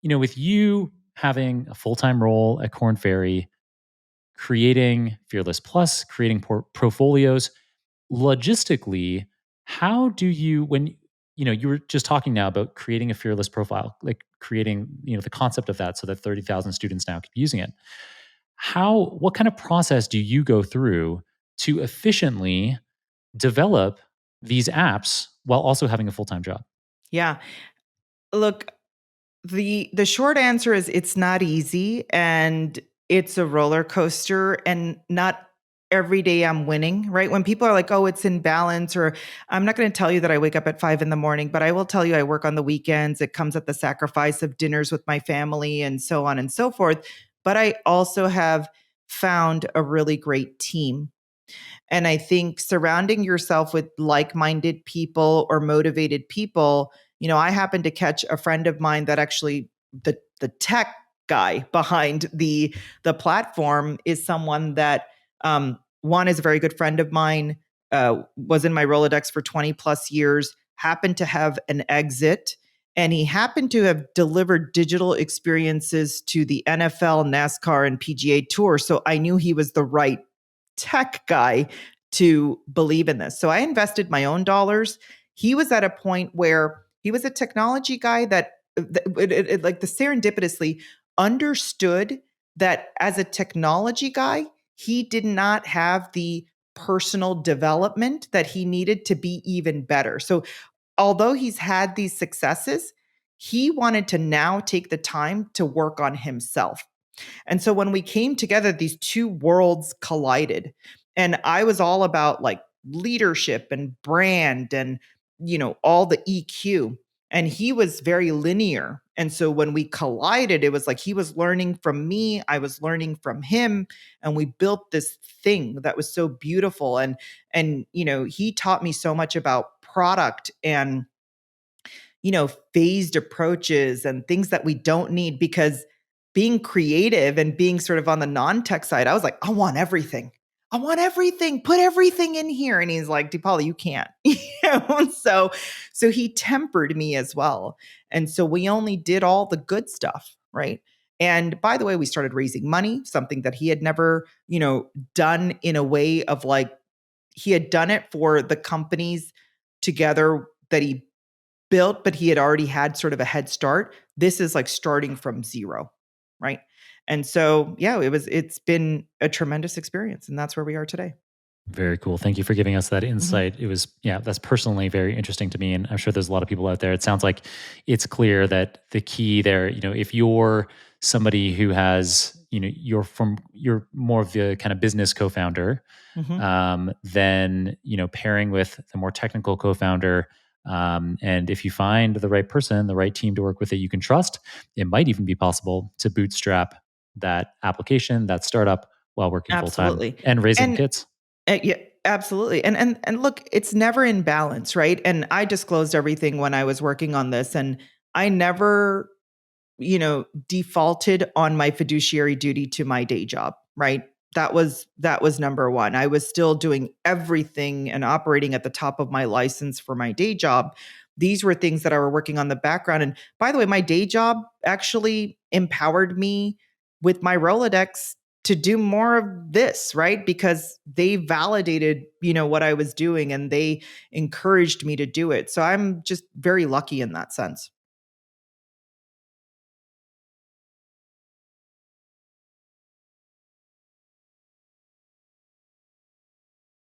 with you having a full-time role at Korn Ferry, creating Fearless Plus, creating portfolios, logistically, how do you when you were just talking now about creating a fearless profile, like creating, the concept of that so that 30,000 students now keep using it. What kind of process do you go through to efficiently develop these apps while also having a full-time job? Yeah. Look, the short answer is it's not easy and it's a roller coaster and not every day I'm winning, right? When people are like, "Oh, it's in balance," or I'm not going to tell you that I wake up at 5 in the morning, but I will tell you I work on the weekends. It comes at the sacrifice of dinners with my family and so on and so forth. But I also have found a really great team. And I think surrounding yourself with like-minded people or motivated people, I happen to catch a friend of mine that actually the tech guy behind the platform is someone that one is a very good friend of mine, was in my Rolodex for 20 plus years, happened to have an exit, and he happened to have delivered digital experiences to the NFL, NASCAR, and PGA Tour. So I knew he was the right tech guy to believe in this. So I invested my own dollars. He was at a point where he was a technology guy that, like the serendipitously understood that as a technology guy, he did not have the personal development that he needed to be even better. So although he's had these successes, he wanted to now take the time to work on himself. And so when we came together, these two worlds collided. And I was all about like leadership and brand and, all the EQ. And he was very linear. And so when we collided, it was like he was learning from me, I was learning from him, and we built this thing that was so beautiful. And he taught me so much about product and phased approaches and things that we don't need because being creative and being sort of on the non-tech side, I was like, I want everything. I want everything. Put everything in here. And he's like, Deepali, you can't. So he tempered me as well. And so we only did all the good stuff, right? And by the way, we started raising money, something that he had never, done in a way of like he had done it for the companies together that he built, but he had already had sort of a head start. This is like starting from zero, right? And so, yeah, it's been a tremendous experience, and that's where we are today. Very cool. Thank you for giving us that Mhm. insight. It was, yeah, that's personally very interesting to me. And I'm sure there's a lot of people out there. It sounds like it's clear that the key there, if you're somebody who has, you're more of the kind of business co-founder, Mhm. then, pairing with the more technical co-founder. And if you find the right person, the right team to work with that you can trust, it might even be possible to bootstrap that application, that startup while working full time Absolutely. and raising And kids. yeah, absolutely. And look, it's never in balance, right? And I disclosed everything when I was working on this, and I never defaulted on my fiduciary duty to my day job, right? That was number one. I was still doing everything and operating at the top of my license for my day job. These were things that I were working on the background. And by the way, my day job actually empowered me with my Rolodex to do more of this, right? Because they validated, what I was doing and they encouraged me to do it. So I'm just very lucky in that sense.